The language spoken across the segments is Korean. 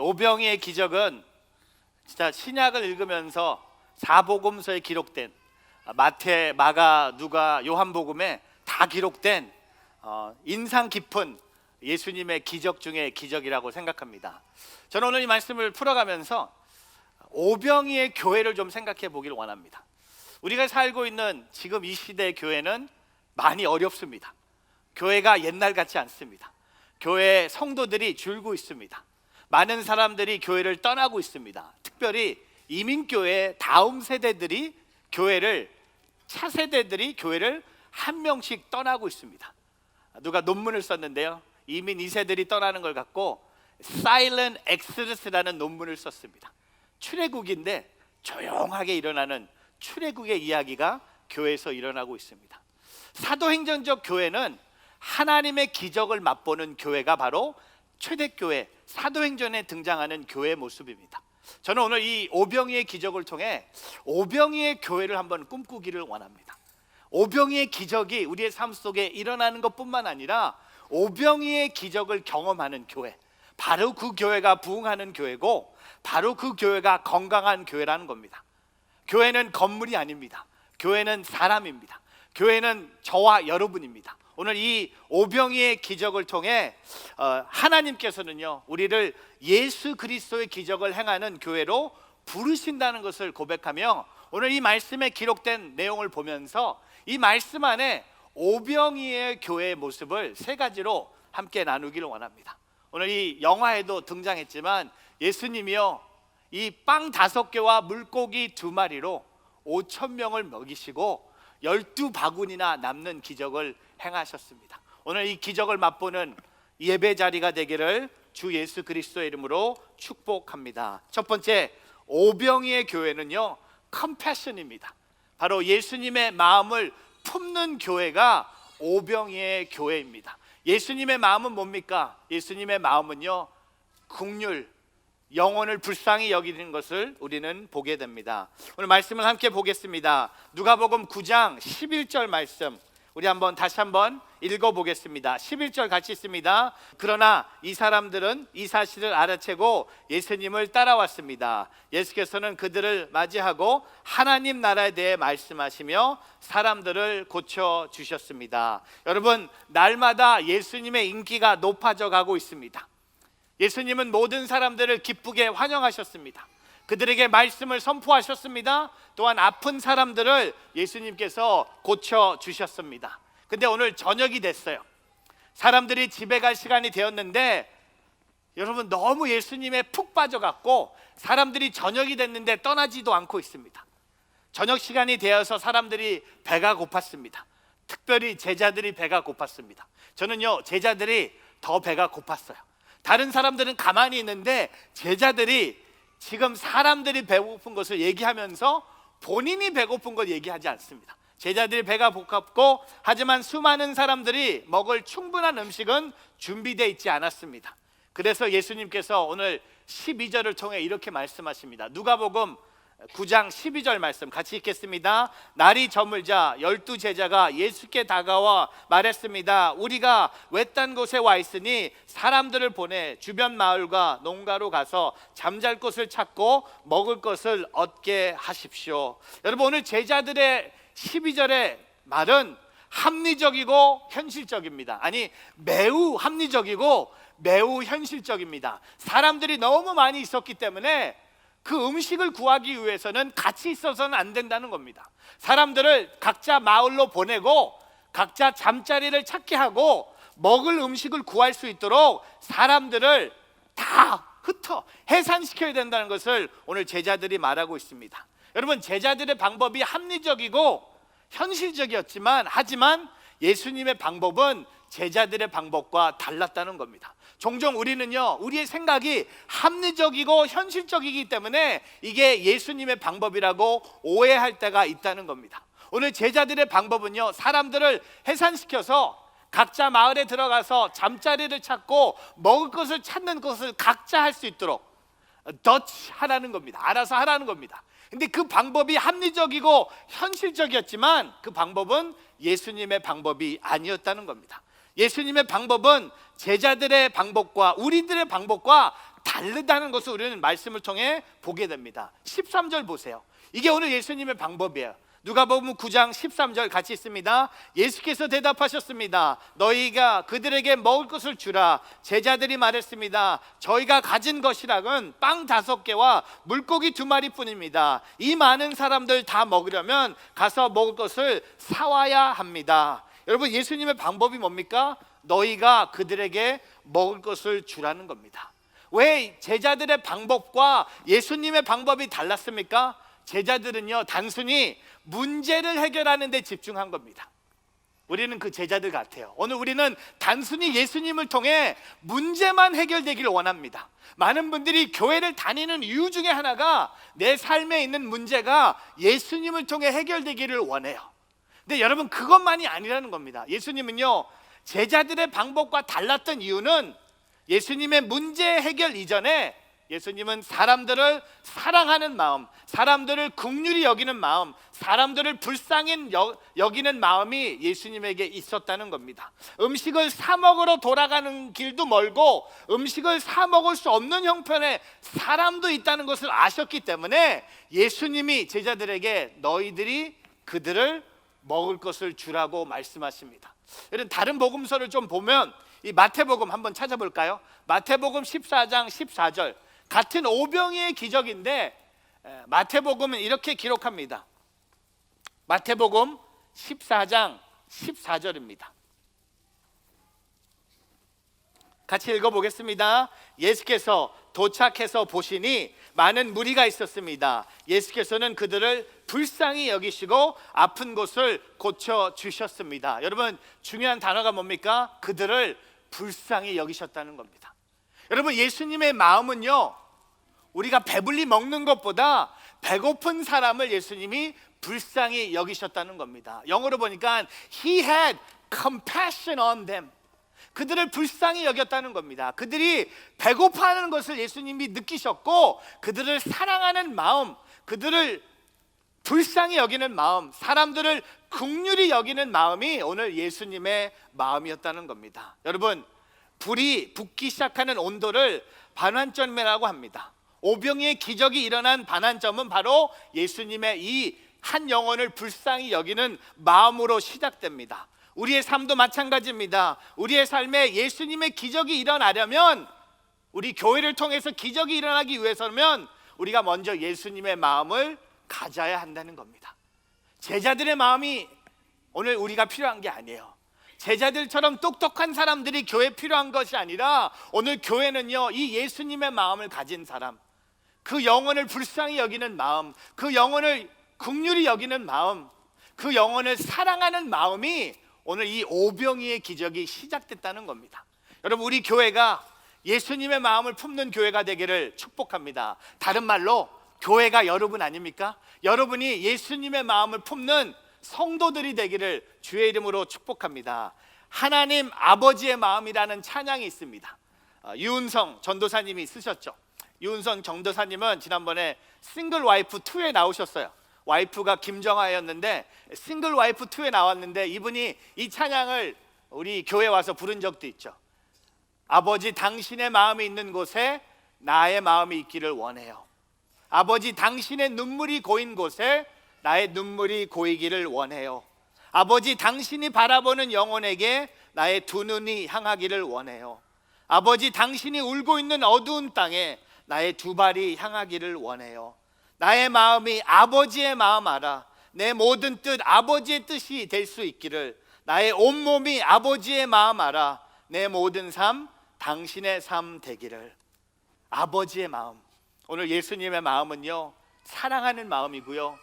오병이의 기적은 진짜 신약을 읽으면서 사복음서에 기록된 마태, 마가, 누가, 요한복음에 다 기록된 인상 깊은 예수님의 기적 중에 기적이라고 생각합니다. 저는 오늘 이 말씀을 풀어가면서 오병이의 교회를 좀 생각해 보기를 원합니다. 우리가 살고 있는 지금 이 시대의 교회는 많이 어렵습니다. 교회가 옛날 같지 않습니다. 교회 성도들이 줄고 있습니다. 많은 사람들이 교회를 떠나고 있습니다. 특별히 이민교회 다음 세대들이 차세대들이 교회를 한 명씩 떠나고 있습니다. 누가 논문을 썼는데요, 이민 2세들이 떠나는 걸 갖고 Silent Exodus라는 논문을 썼습니다. 출애굽인데 조용하게 일어나는 출애굽의 이야기가 교회에서 일어나고 있습니다. 사도행전적 교회는 하나님의 기적을 맛보는 교회가 바로 초대교회, 사도행전에 등장하는 교회의 모습입니다. 저는 오늘 이 오병이의 기적을 통해 오병이의 교회를 한번 꿈꾸기를 원합니다. 오병이의 기적이 우리의 삶 속에 일어나는 것뿐만 아니라 오병이의 기적을 경험하는 교회, 바로 그 교회가 부흥하는 교회고, 바로 그 교회가 건강한 교회라는 겁니다. 교회는 건물이 아닙니다. 교회는 사람입니다. 교회는 저와 여러분입니다. 오늘 이 오병이의 기적을 통해 하나님께서는요, 우리를 예수 그리스도의 기적을 행하는 교회로 부르신다는 것을 고백하며, 오늘 이 말씀에 기록된 내용을 보면서 이 말씀 안에 오병이의 교회의 모습을 세 가지로 함께 나누기를 원합니다. 오늘 이 영화에도 등장했지만 예수님이요, 이 빵 5개와 물고기 2마리로 5,000명을 먹이시고 12바구니나 남는 기적을 행하셨습니다. 오늘 이 기적을 맛보는 예배 자리가 되기를 주 예수 그리스도의 이름으로 축복합니다. 첫 번째, 오병이의 교회는요, 컴패션입니다. 바로 예수님의 마음을 품는 교회가 오병이의 교회입니다. 예수님의 마음은 뭡니까? 예수님의 마음은요, 긍휼, 영혼을 불쌍히 여기는 것을 우리는 보게 됩니다. 오늘 말씀을 함께 보겠습니다. 누가복음 9장 11절 말씀, 우리 다시 한번 읽어보겠습니다. 11절 같이 있습니다. 그러나 이 사람들은 이 사실을 알아채고 예수님을 따라왔습니다. 예수께서는 그들을 맞이하고 하나님 나라에 대해 말씀하시며 사람들을 고쳐주셨습니다. 여러분, 날마다 예수님의 인기가 높아져 가고 있습니다. 예수님은 모든 사람들을 기쁘게 환영하셨습니다. 그들에게 말씀을 선포하셨습니다. 또한 아픈 사람들을 예수님께서 고쳐주셨습니다. 근데 오늘 저녁이 됐어요. 사람들이 집에 갈 시간이 되었는데, 여러분, 너무 예수님에 푹 빠져갖고 사람들이 저녁이 됐는데 떠나지도 않고 있습니다. 저녁 시간이 되어서 사람들이 배가 고팠습니다. 특별히 제자들이 배가 고팠습니다. 저는요, 제자들이 더 배가 고팠어요. 다른 사람들은 가만히 있는데 제자들이 지금 사람들이 배고픈 것을 얘기하면서 본인이 배고픈 걸 얘기하지 않습니다. 제자들이 배가 고팠고, 하지만 수많은 사람들이 먹을 충분한 음식은 준비되어 있지 않았습니다. 그래서 예수님께서 오늘 12절을 통해 이렇게 말씀하십니다. 누가복음 9장 12절 말씀 같이 읽겠습니다. 날이 저물자 12제자가 예수께 다가와 말했습니다. 우리가 외딴 곳에 와 있으니 사람들을 보내 주변 마을과 농가로 가서 잠잘 곳을 찾고 먹을 것을 얻게 하십시오. 여러분, 오늘 제자들의 12절의 말은 합리적이고 현실적입니다. 아니, 매우 합리적이고 매우 현실적입니다. 사람들이 너무 많이 있었기 때문에 그 음식을 구하기 위해서는 같이 있어서는 안 된다는 겁니다. 사람들을 각자 마을로 보내고 각자 잠자리를 찾게 하고 먹을 음식을 구할 수 있도록 사람들을 다 해산시켜야 된다는 것을 오늘 제자들이 말하고 있습니다. 여러분, 제자들의 방법이 합리적이고 현실적이었지만, 하지만 예수님의 방법은 제자들의 방법과 달랐다는 겁니다. 종종 우리는요, 우리의 생각이 합리적이고 현실적이기 때문에 이게 예수님의 방법이라고 오해할 때가 있다는 겁니다. 오늘 제자들의 방법은요, 사람들을 해산시켜서 각자 마을에 들어가서 잠자리를 찾고 먹을 것을 찾는 것을 각자 할 수 있도록 더치 하라는 겁니다. 알아서 하라는 겁니다. 근데 그 방법이 합리적이고 현실적이었지만 그 방법은 예수님의 방법이 아니었다는 겁니다. 예수님의 방법은 제자들의 방법과 우리들의 방법과 다르다는 것을 우리는 말씀을 통해 보게 됩니다. 13절 보세요. 이게 오늘 예수님의 방법이에요. 누가복음 9장 13절 같이 있습니다. 예수께서 대답하셨습니다. 너희가 그들에게 먹을 것을 주라. 제자들이 말했습니다. 저희가 가진 것이락은 빵 5개와 물고기 2마리뿐입니다. 이 많은 사람들 다 먹으려면 가서 먹을 것을 사와야 합니다. 여러분, 예수님의 방법이 뭡니까? 너희가 그들에게 먹을 것을 주라는 겁니다. 왜 제자들의 방법과 예수님의 방법이 달랐습니까? 제자들은요, 단순히 문제를 해결하는 데 집중한 겁니다. 우리는 그 제자들 같아요. 오늘 우리는 단순히 예수님을 통해 문제만 해결되기를 원합니다. 많은 분들이 교회를 다니는 이유 중에 하나가 내 삶에 있는 문제가 예수님을 통해 해결되기를 원해요. 근데 여러분, 그것만이 아니라는 겁니다. 예수님은요, 제자들의 방법과 달랐던 이유는 예수님의 문제 해결 이전에 예수님은 사람들을 사랑하는 마음, 사람들을 긍휼히 여기는 마음, 사람들을 불쌍히 여기는 마음이 예수님에게 있었다는 겁니다. 음식을 사 먹으러 돌아가는 길도 멀고 음식을 사 먹을 수 없는 형편의 사람도 있다는 것을 아셨기 때문에 예수님이 제자들에게 너희들이 그들을 먹을 것을 주라고 말씀하십니다. 이런 다른 복음서를 좀 보면 이 마태복음 한번 찾아볼까요? 마태복음 14장 14절, 같은 오병이의 기적인데 마태복음은 이렇게 기록합니다. 마태복음 14장 14절입니다. 같이 읽어보겠습니다. 예수께서 도착해서 보시니 많은 무리가 있었습니다. 예수께서는 그들을 불쌍히 여기시고 아픈 곳을 고쳐주셨습니다. 여러분, 중요한 단어가 뭡니까? 그들을 불쌍히 여기셨다는 겁니다. 여러분, 예수님의 마음은요, 우리가 배불리 먹는 것보다 배고픈 사람을 예수님이 불쌍히 여기셨다는 겁니다. 영어로 보니까 He had compassion on them. 그들을 불쌍히 여겼다는 겁니다. 그들이 배고파하는 것을 예수님이 느끼셨고 그들을 사랑하는 마음, 그들을 불쌍히 여기는 마음, 사람들을 긍휼히 여기는 마음이 오늘 예수님의 마음이었다는 겁니다. 여러분, 불이 붙기 시작하는 온도를 반환점이라고 합니다. 오병이의 기적이 일어난 반환점은 바로 예수님의 이 한 영혼을 불쌍히 여기는 마음으로 시작됩니다. 우리의 삶도 마찬가지입니다. 우리의 삶에 예수님의 기적이 일어나려면, 우리 교회를 통해서 기적이 일어나기 위해서는 우리가 먼저 예수님의 마음을 가져야 한다는 겁니다. 제자들의 마음이 오늘 우리가 필요한 게 아니에요. 제자들처럼 똑똑한 사람들이 교회에 필요한 것이 아니라 오늘 교회는요, 이 예수님의 마음을 가진 사람, 그 영혼을 불쌍히 여기는 마음, 그 영혼을 긍휼히 여기는 마음, 그 영혼을 사랑하는 마음이 오늘 이 오병이의 기적이 시작됐다는 겁니다. 여러분, 우리 교회가 예수님의 마음을 품는 교회가 되기를 축복합니다. 다른 말로 교회가 여러분 아닙니까? 여러분이 예수님의 마음을 품는 성도들이 되기를 주의 이름으로 축복합니다. 하나님 아버지의 마음이라는 찬양이 있습니다. 유은성 전도사님이 쓰셨죠. 유은성 전도사님은 지난번에 싱글 와이프 2에 나오셨어요. 와이프가 김정아였는데 싱글 와이프 2에 나왔는데 이분이 이 찬양을 우리 교회에 와서 부른 적도 있죠. 아버지, 당신의 마음이 있는 곳에 나의 마음이 있기를 원해요. 아버지, 당신의 눈물이 고인 곳에 나의 눈물이 고이기를 원해요. 아버지, 당신이 바라보는 영혼에게 나의 두 눈이 향하기를 원해요. 아버지, 당신이 울고 있는 어두운 땅에 나의 두 발이 향하기를 원해요. 나의 마음이 아버지의 마음 알아. 내 모든 뜻 아버지의 뜻이 될 수 있기를. 나의 온몸이 아버지의 마음 알아. 내 모든 삶 당신의 삶 되기를. 아버지의 마음, 오늘 예수님의 마음은요, 사랑하는 마음이고요,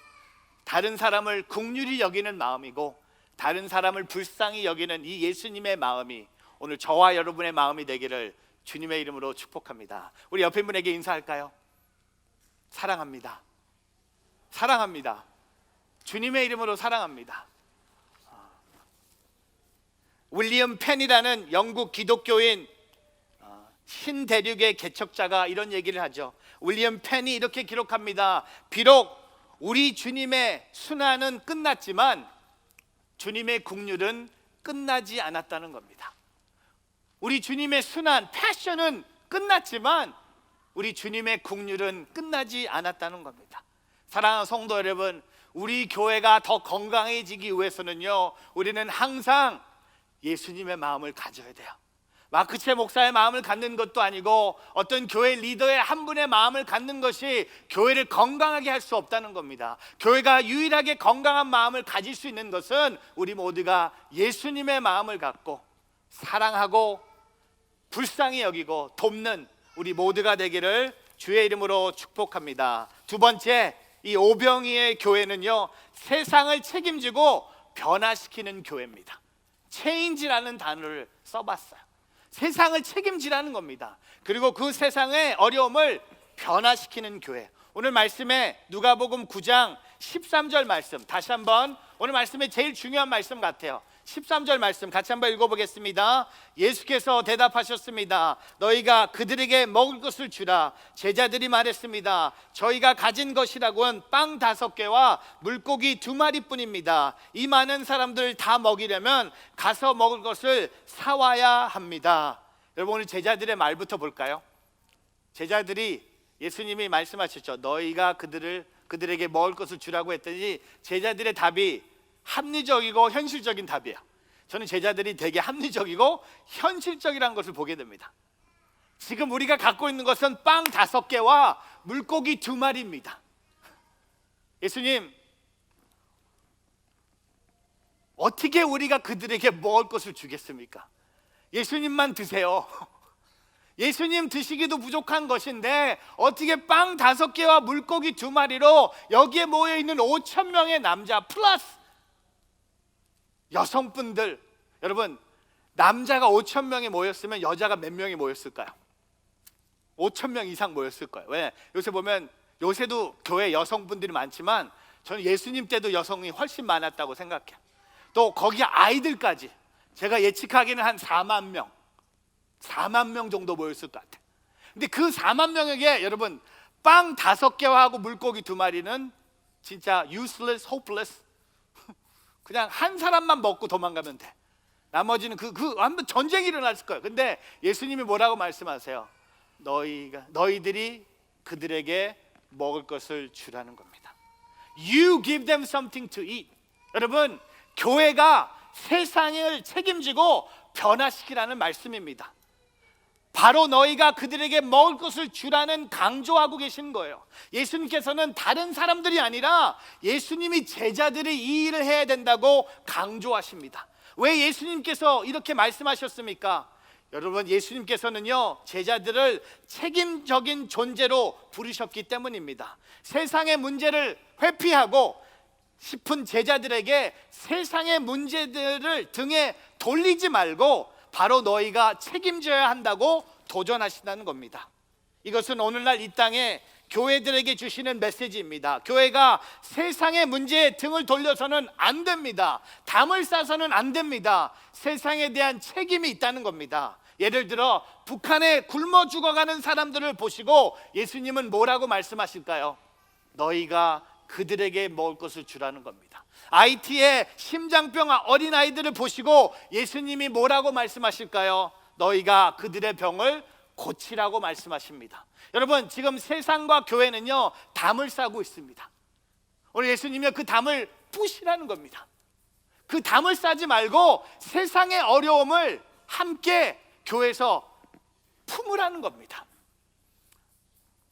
다른 사람을 긍휼히 여기는 마음이고, 다른 사람을 불쌍히 여기는 이 예수님의 마음이 오늘 저와 여러분의 마음이 되기를 주님의 이름으로 축복합니다. 우리 옆에 분에게 인사할까요? 사랑합니다. 사랑합니다. 주님의 이름으로 사랑합니다. 윌리엄 펜이라는 영국 기독교인 신대륙의 개척자가 이런 얘기를 하죠. 윌리엄 펜이 이렇게 기록합니다. 비록 우리 주님의 순환은 끝났지만 주님의 긍휼은 끝나지 않았다는 겁니다. 우리 주님의 순환, 패션은 끝났지만 우리 주님의 국률은 끝나지 않았다는 겁니다. 사랑하는 성도 여러분, 우리 교회가 더 건강해지기 위해서는요, 우리는 항상 예수님의 마음을 가져야 돼요. 마크체 목사의 마음을 갖는 것도 아니고 어떤 교회 리더의 한 분의 마음을 갖는 것이 교회를 건강하게 할 수 없다는 겁니다. 교회가 유일하게 건강한 마음을 가질 수 있는 것은 우리 모두가 예수님의 마음을 갖고 사랑하고 불쌍히 여기고 돕는 우리 모두가 되기를 주의 이름으로 축복합니다. 두 번째, 이 오병이의 교회는요, 세상을 책임지고 변화시키는 교회입니다. 체인지라는 단어를 써봤어요. 세상을 책임지라는 겁니다. 그리고 그 세상의 어려움을 변화시키는 교회. 오늘 말씀에 누가복음 9장 13절 말씀, 다시 한번 오늘 말씀에 제일 중요한 말씀 같아요. 13절 말씀 같이 한번 읽어보겠습니다. 예수께서 대답하셨습니다. 너희가 그들에게 먹을 것을 주라. 제자들이 말했습니다. 저희가 가진 것이라고는 빵 5개와 물고기 2마리뿐입니다. 이 많은 사람들 다 먹이려면 가서 먹을 것을 사와야 합니다. 여러분, 오늘 제자들의 말부터 볼까요? 제자들이, 예수님이 말씀하셨죠. 너희가 그들에게 먹을 것을 주라고 했더니 제자들의 답이 합리적이고 현실적인 답이에요. 저는 제자들이 되게 합리적이고 현실적이라는 것을 보게 됩니다. 지금 우리가 갖고 있는 것은 빵 5개와 물고기 2마리입니다. 예수님, 어떻게 우리가 그들에게 먹을 것을 주겠습니까? 예수님만 드세요. 예수님 드시기도 부족한 것인데 어떻게 빵 5개와 물고기 2마리로 여기에 모여있는 5,000명의 남자 플러스 여성분들, 여러분, 남자가 5,000명이 모였으면 여자가 몇 명이 모였을까요? 5,000명 이상 모였을 거예요. 왜? 요새 보면, 요새도 교회 여성분들이 많지만 저는 예수님 때도 여성이 훨씬 많았다고 생각해요. 또 거기 아이들까지 제가 예측하기는 한 4만 명 정도 모였을 것 같아요. 근데 그 4만 명에게 여러분 빵 5개와 하고 물고기 2마리는 진짜 useless, hopeless, 그냥 한 사람만 먹고 도망가면 돼. 나머지는 한번 전쟁이 일어났을 거예요. 근데 예수님이 뭐라고 말씀하세요? 너희들이 그들에게 먹을 것을 주라는 겁니다. You give them something to eat. 여러분, 교회가 세상을 책임지고 변화시키라는 말씀입니다. 바로 너희가 그들에게 먹을 것을 주라는 강조하고 계신 거예요. 예수님께서는 다른 사람들이 아니라 예수님이 제자들이 이 일을 해야 된다고 강조하십니다. 왜 예수님께서 이렇게 말씀하셨습니까? 여러분, 예수님께서는요, 제자들을 책임적인 존재로 부르셨기 때문입니다. 세상의 문제를 회피하고 싶은 제자들에게 세상의 문제들을 등에 돌리지 말고 바로 너희가 책임져야 한다고 도전하신다는 겁니다. 이것은 오늘날 이 땅에 교회들에게 주시는 메시지입니다. 교회가 세상의 문제에 등을 돌려서는 안 됩니다. 담을 싸서는 안 됩니다. 세상에 대한 책임이 있다는 겁니다. 예를 들어 북한에 굶어 죽어가는 사람들을 보시고 예수님은 뭐라고 말씀하실까요? 너희가 그들에게 먹을 것을 주라는 겁니다. IT의 심장병 어린아이들을 보시고 예수님이 뭐라고 말씀하실까요? 너희가 그들의 병을 고치라고 말씀하십니다. 여러분, 지금 세상과 교회는요, 담을 싸고 있습니다. 오늘 예수님이 그 담을 부시라는 겁니다. 그 담을 싸지 말고 세상의 어려움을 함께 교회에서 품으라는 겁니다.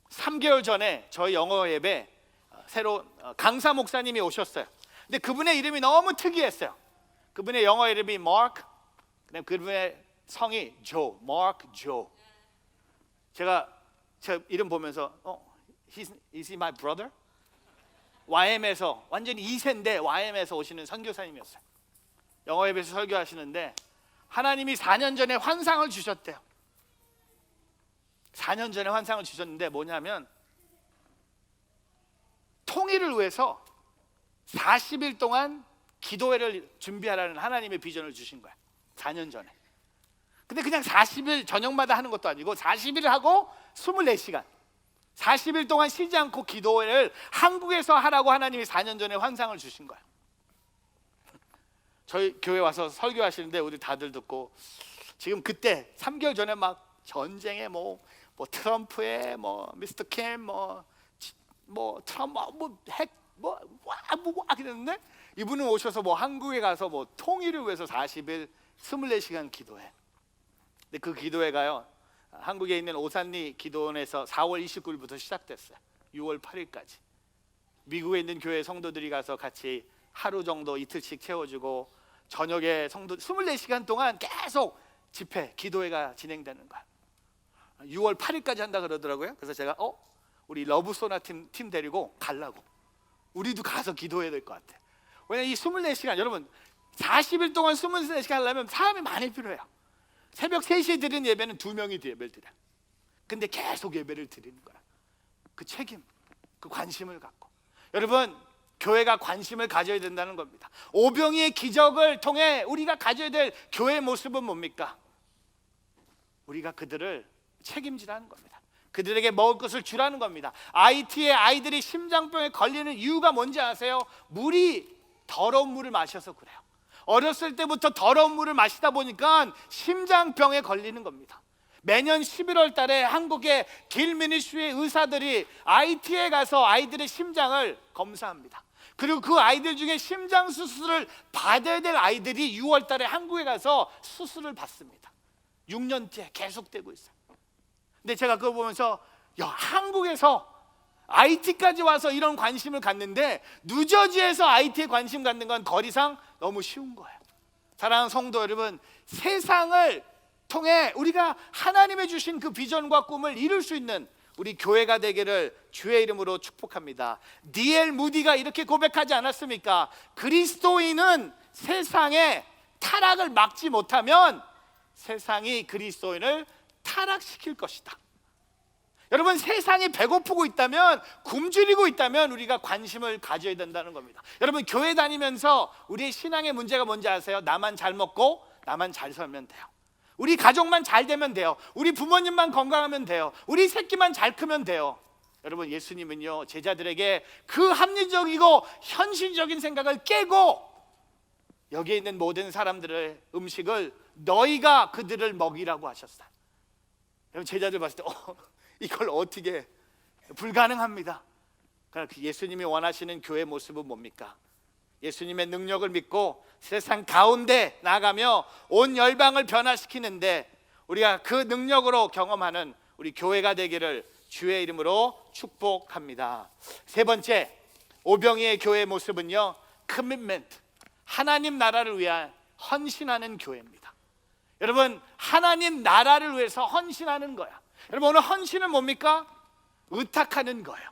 3개월 전에 저희 영어 예배 새로 강사 목사님이 오셨어요. 근데 그분의 이름이 너무 특이했어요. 그분의 영어 이름이 마크, 그다음에 그분의 성이 조, 마크 조. 제가 제 이름 보면서 is he my brother? YM에서 완전히 2세인데 YM에서 오시는 선교사님이었어요. 영어 예배에서 설교하시는데 하나님이 4년 전에 환상을 주셨대요. 4년 전에 환상을 주셨는데 뭐냐면 통일을 위해서 40일 동안 기도회를 준비하라는 하나님의 비전을 주신 거야. 4년 전에. 근데 그냥 40일 저녁마다 하는 것도 아니고 40일 하고 24시간 40일 동안 쉬지 않고 기도회를 한국에서 하라고 하나님이 4년 전에 환상을 주신 거야. 저희 교회 와서 설교하시는데 우리 다들 듣고 지금 그때 3개월 전에 막 전쟁에 뭐 뭐 트럼프의 뭐 미스터 캠 뭐 트럼프 뭐핵뭐와 그랬는데 이분은 오셔서 뭐 한국에 가서 뭐 통일을 위해서 40일 24시간 기도해. 근데 그 기도회가요, 한국에 있는 오산리 기도원에서 4월 29일부터 시작됐어요. 6월 8일까지. 미국에 있는 교회 성도들이 가서 같이 하루 정도 이틀씩 채워주고 저녁에 성도 24시간 동안 계속 집회, 기도회가 진행되는 거야. 6월 8일까지 한다 그러더라고요. 그래서 제가 우리 러브소나 팀 데리고 가려고. 우리도 가서 기도해야 될 것 같아. 왜냐면 이 24시간, 여러분 40일 동안 24시간 하려면 사람이 많이 필요해요. 새벽 3시에 드리는 예배는 2명이 예배를 드려요. 근데 계속 예배를 드리는 거야. 그 책임, 그 관심을 갖고. 여러분, 교회가 관심을 가져야 된다는 겁니다. 오병이의 기적을 통해 우리가 가져야 될 교회의 모습은 뭡니까? 우리가 그들을 책임지라는 겁니다. 그들에게 먹을 것을 주라는 겁니다. IT의 아이들이 심장병에 걸리는 이유가 뭔지 아세요? 물이 더러운 물을 마셔서 그래요. 어렸을 때부터 더러운 물을 마시다 보니까 심장병에 걸리는 겁니다. 매년 11월 달에 한국의 길미니스트리의 의사들이 IT에 가서 아이들의 심장을 검사합니다. 그리고 그 아이들 중에 심장 수술을 받아야 될 아이들이 6월 달에 한국에 가서 수술을 받습니다. 6년째 계속되고 있어요. 근데 제가 그거 보면서 한국에서 IT까지 와서 이런 관심을 갖는데 뉴저지에서 IT에 관심 갖는 건 거리상 너무 쉬운 거예요. 사랑하는 성도 여러분, 세상을 통해 우리가 하나님의 주신 그 비전과 꿈을 이룰 수 있는 우리 교회가 되기를 주의 이름으로 축복합니다. D.L. 무디가 이렇게 고백하지 않았습니까? 그리스도인은 세상의 타락을 막지 못하면 세상이 그리스도인을 타락시킬 것이다. 여러분, 세상이 배고프고 있다면, 굶주리고 있다면 우리가 관심을 가져야 된다는 겁니다. 여러분, 교회 다니면서 우리의 신앙의 문제가 뭔지 아세요? 나만 잘 먹고 나만 잘 살면 돼요. 우리 가족만 잘 되면 돼요. 우리 부모님만 건강하면 돼요. 우리 새끼만 잘 크면 돼요. 여러분, 예수님은요, 제자들에게 그 합리적이고 현실적인 생각을 깨고 여기에 있는 모든 사람들의 음식을 너희가 그들을 먹이라고 하셨어요. 여러분, 제자들 봤을 때 이걸 어떻게, 불가능합니다. 그러니까 예수님이 원하시는 교회 모습은 뭡니까? 예수님의 능력을 믿고 세상 가운데 나가며 온 열방을 변화시키는데 우리가 그 능력으로 경험하는 우리 교회가 되기를 주의 이름으로 축복합니다. 세 번째, 오병이의 교회의 모습은요, 커밋멘트, 하나님 나라를 위한 헌신하는 교회입니다. 여러분, 하나님 나라를 위해서 헌신하는 거야. 여러분, 오늘 헌신은 뭡니까? 의탁하는 거예요.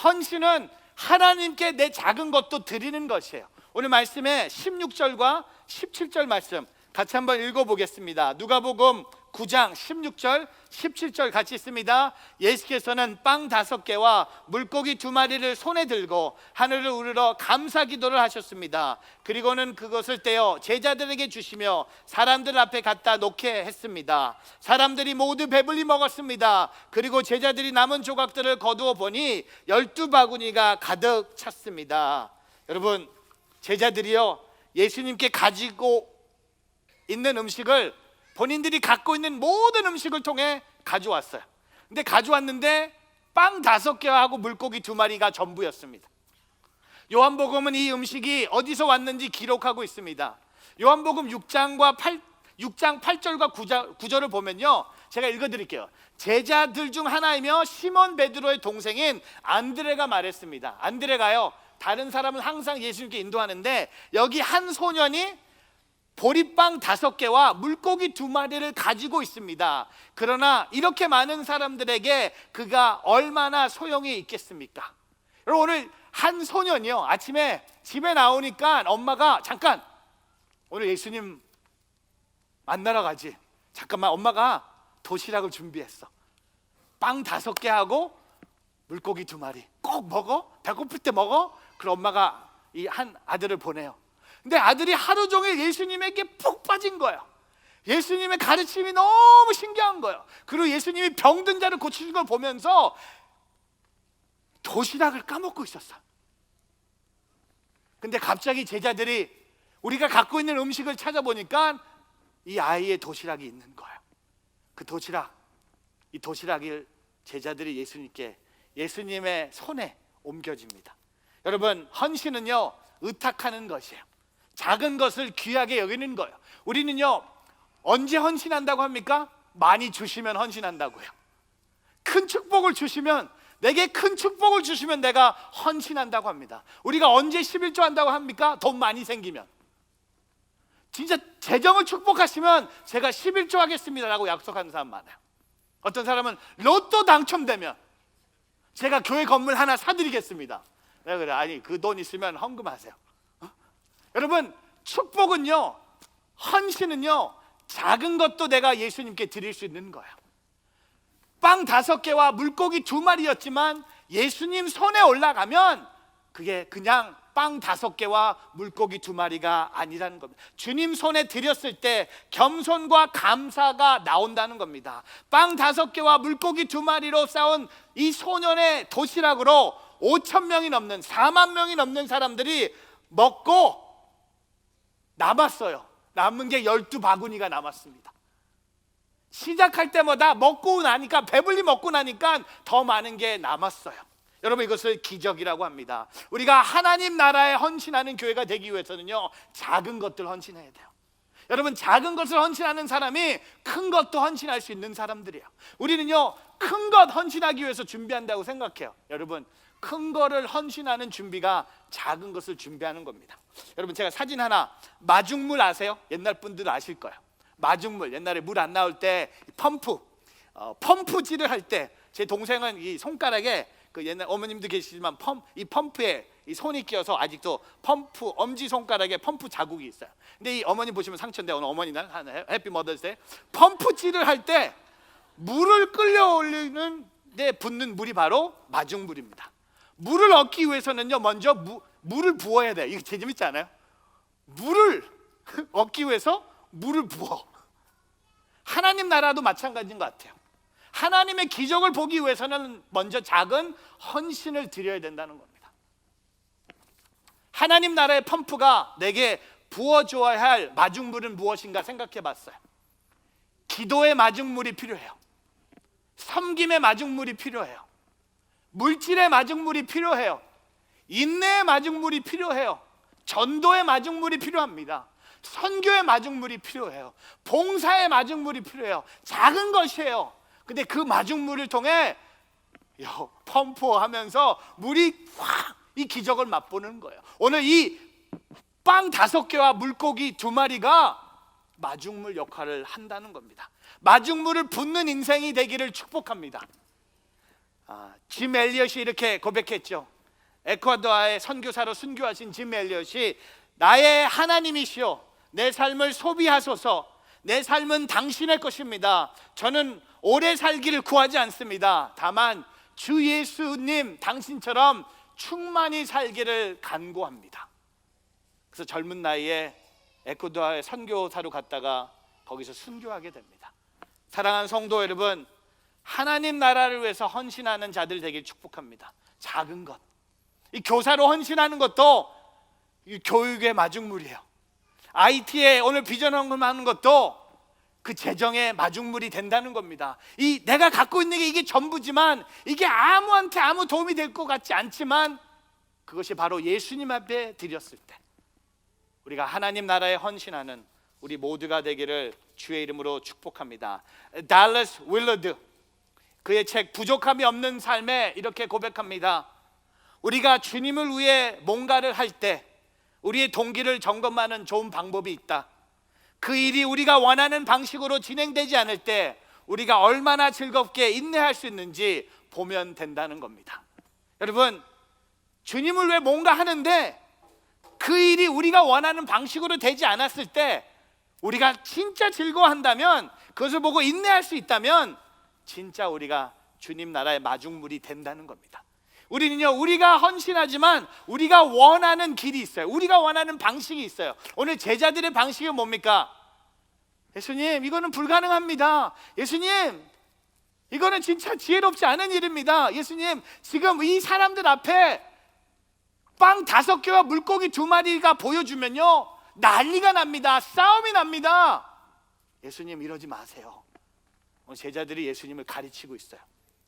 헌신은 하나님께 내 작은 것도 드리는 것이에요. 오늘 말씀에 16절과 17절 말씀 같이 한번 읽어보겠습니다. 누가복음 9장 16절 17절 같이 있습니다. 예수께서는 빵 5개와 물고기 2마리를 손에 들고 하늘을 우러러 감사 기도를 하셨습니다. 그리고는 그것을 떼어 제자들에게 주시며 사람들 앞에 갖다 놓게 했습니다. 사람들이 모두 배불리 먹었습니다. 그리고 제자들이 남은 조각들을 거두어 보니 12바구니가 가득 찼습니다. 여러분, 제자들이요, 예수님께 가지고 있는 음식을 본인들이 갖고 있는 모든 음식을 통해 가져왔어요. 근데 가져왔는데 빵 5개하고 물고기 2마리가 전부였습니다. 요한복음은 이 음식이 어디서 왔는지 기록하고 있습니다. 요한복음 6장 8절과 9절을 보면요, 제가 읽어드릴게요. 제자들 중 하나이며 시몬 베드로의 동생인 안드레가 말했습니다. 안드레가요, 다른 사람은 항상 예수님께 인도하는데 여기 한 소년이 보리빵 5개와 물고기 2마리를 가지고 있습니다. 그러나 이렇게 많은 사람들에게 그가 얼마나 소용이 있겠습니까? 여러분, 오늘 한 소년이요, 아침에 집에 나오니까 엄마가 잠깐, 오늘 예수님 만나러 가지. 잠깐만, 엄마가 도시락을 준비했어. 빵 5개하고 물고기 2마리 꼭 먹어? 배고플 때 먹어? 그럼 엄마가 이 한 아들을 보내요. 근데 아들이 하루 종일 예수님에게 푹 빠진 거예요. 예수님의 가르침이 너무 신기한 거예요. 그리고 예수님이 병든 자를 고치는 걸 보면서 도시락을 까먹고 있었어요. 근데 갑자기 제자들이 우리가 갖고 있는 음식을 찾아보니까 이 아이의 도시락이 있는 거예요. 그 도시락 이 도시락을 제자들이 예수님의 손에 옮겨집니다. 여러분, 헌신은요 의탁하는 것이에요. 작은 것을 귀하게 여기는 거예요. 우리는요 언제 헌신한다고 합니까? 많이 주시면 헌신한다고요. 큰 축복을 주시면, 내게 큰 축복을 주시면 내가 헌신한다고 합니다. 우리가 언제 11조 한다고 합니까? 돈 많이 생기면. 진짜 재정을 축복하시면 제가 11조 하겠습니다 라고 약속하는 사람 많아요. 어떤 사람은 로또 당첨되면 제가 교회 건물 하나 사드리겠습니다. 내가 그래, 아니 그 돈 있으면 헌금하세요. 여러분, 축복은요, 헌신은요, 작은 것도 내가 예수님께 드릴 수 있는 거예요. 빵 5개와 물고기 2마리였지만 예수님 손에 올라가면 그게 그냥 빵 5개와 물고기 2마리가 아니라는 겁니다. 주님 손에 드렸을 때 겸손과 감사가 나온다는 겁니다. 빵 5개와 물고기 2마리로 싸운 이 소년의 도시락으로 5,000명이 넘는, 4만 명이 넘는 사람들이 먹고 남았어요. 남은 게 12바구니가 남았습니다. 시작할 때마다 먹고 나니까, 배불리 먹고 나니까 더 많은 게 남았어요. 여러분, 이것을 기적이라고 합니다. 우리가 하나님 나라에 헌신하는 교회가 되기 위해서는요 작은 것들 헌신해야 돼요. 여러분, 작은 것을 헌신하는 사람이 큰 것도 헌신할 수 있는 사람들이에요. 우리는요 큰 것 헌신하기 위해서 준비한다고 생각해요. 여러분, 큰 거를 헌신하는 준비가 작은 것을 준비하는 겁니다. 여러분, 제가 사진 하나, 마중물 아세요? 옛날 분들은 아실 거예요. 마중물, 옛날에 물 안 나올 때 펌프질을 할 때, 제 동생은 이 손가락에, 그 옛날 어머님도 계시지만 이 펌프에 이 손이 끼어서 아직도 펌프, 엄지 손가락에 펌프 자국이 있어요. 근데 이 어머니 보시면 상처인데, 오늘 어머니날 해피 머더스데이, 펌프질을 할 때 물을 끌려올리는 데 붓는 물이 바로 마중물입니다. 물을 얻기 위해서는요 먼저 물을 부어야 돼요. 이거 제일 재밌지 않아요? 물을 얻기 위해서 물을 부어. 하나님 나라도 마찬가지인 것 같아요. 하나님의 기적을 보기 위해서는 먼저 작은 헌신을 드려야 된다는 겁니다. 하나님 나라의 펌프가 내게 부어줘야 할 마중물은 무엇인가 생각해 봤어요. 기도의 마중물이 필요해요. 섬김의 마중물이 필요해요. 물질의 마중물이 필요해요. 인내의 마중물이 필요해요. 전도의 마중물이 필요합니다. 선교의 마중물이 필요해요. 봉사의 마중물이 필요해요. 작은 것이에요. 근데 그 마중물을 통해 펌프하면서 물이 확 이 기적을 맛보는 거예요. 오늘 이 빵 5개와 물고기 2마리가 마중물 역할을 한다는 겁니다. 마중물을 붓는 인생이 되기를 축복합니다. 짐 엘리엇이 이렇게 고백했죠. 에콰도르의 선교사로 순교하신 짐 엘리엇이, 나의 하나님이시여, 내 삶을 소비하소서. 내 삶은 당신의 것입니다. 저는 오래 살기를 구하지 않습니다. 다만 주 예수님 당신처럼 충만히 살기를 간구합니다. 그래서 젊은 나이에 에콰도르의 선교사로 갔다가 거기서 순교하게 됩니다. 사랑하는 성도 여러분, 하나님 나라를 위해서 헌신하는 자들 되길 축복합니다. 작은 것, 이 교사로 헌신하는 것도 이 교육의 마중물이에요. IT에 오늘 비전 헌금하는 것도 그 재정의 마중물이 된다는 겁니다. 이 내가 갖고 있는 게 이게 전부지만, 이게 아무한테 아무 도움이 될 것 같지 않지만, 그것이 바로 예수님 앞에 드렸을 때 우리가 하나님 나라에 헌신하는 우리 모두가 되기를 주의 이름으로 축복합니다. 달러스 윌러드, 그의 책 부족함이 없는 삶에 이렇게 고백합니다. 우리가 주님을 위해 뭔가를 할 때 우리의 동기를 점검하는 좋은 방법이 있다. 그 일이 우리가 원하는 방식으로 진행되지 않을 때 우리가 얼마나 즐겁게 인내할 수 있는지 보면 된다는 겁니다. 여러분, 주님을 위해 뭔가 하는데 그 일이 우리가 원하는 방식으로 되지 않았을 때 우리가 진짜 즐거워한다면, 그것을 보고 인내할 수 있다면 진짜 우리가 주님 나라의 마중물이 된다는 겁니다. 우리는요, 우리가 헌신하지만 우리가 원하는 길이 있어요. 우리가 원하는 방식이 있어요. 오늘 제자들의 방식이 뭡니까? 예수님, 이거는 불가능합니다. 예수님, 이거는 진짜 지혜롭지 않은 일입니다. 예수님, 지금 이 사람들 앞에 빵 5개와 물고기 2마리가 보여주면요 난리가 납니다. 싸움이 납니다. 예수님, 이러지 마세요. 오늘 제자들이 예수님을 가르치고 있어요.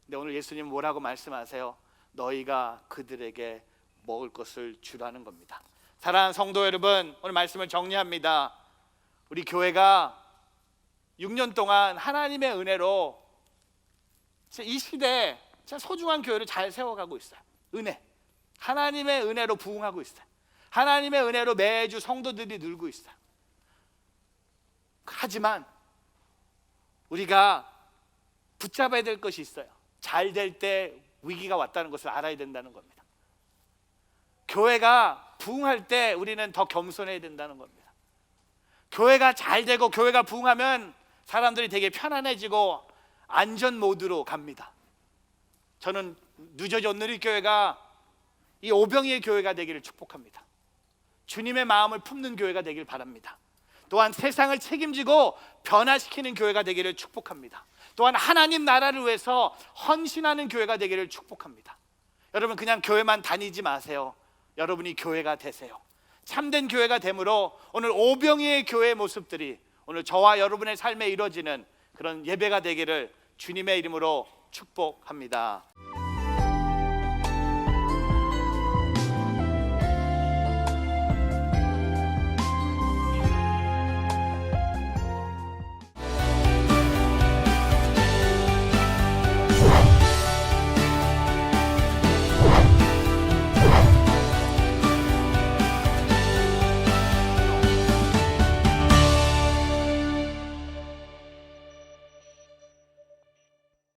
근데 오늘 예수님 뭐라고 말씀하세요? 너희가 그들에게 먹을 것을 주라는 겁니다. 사랑하는 성도 여러분, 오늘 말씀을 정리합니다. 우리 교회가 6년 동안 하나님의 은혜로 이 시대에 소중한 교회를 잘 세워가고 있어요. 은혜, 하나님의 은혜로 부흥하고 있어요. 하나님의 은혜로 매주 성도들이 늘고 있어요. 하지만 우리가 붙잡아야 될 것이 있어요. 잘 될 때 위기가 왔다는 것을 알아야 된다는 겁니다. 교회가 부흥할 때 우리는 더 겸손해야 된다는 겁니다. 교회가 잘 되고 교회가 부흥하면 사람들이 되게 편안해지고 안전 모드로 갑니다. 저는 뉴저지 온누리교회가 이 오병이의 교회가 되기를 축복합니다. 주님의 마음을 품는 교회가 되길 바랍니다. 또한 세상을 책임지고 변화시키는 교회가 되기를 축복합니다. 또한 하나님 나라를 위해서 헌신하는 교회가 되기를 축복합니다. 여러분, 그냥 교회만 다니지 마세요. 여러분이 교회가 되세요. 참된 교회가 되므로 오늘 오병이의 교회의 모습들이 오늘 저와 여러분의 삶에 이루어지는 그런 예배가 되기를 주님의 이름으로 축복합니다.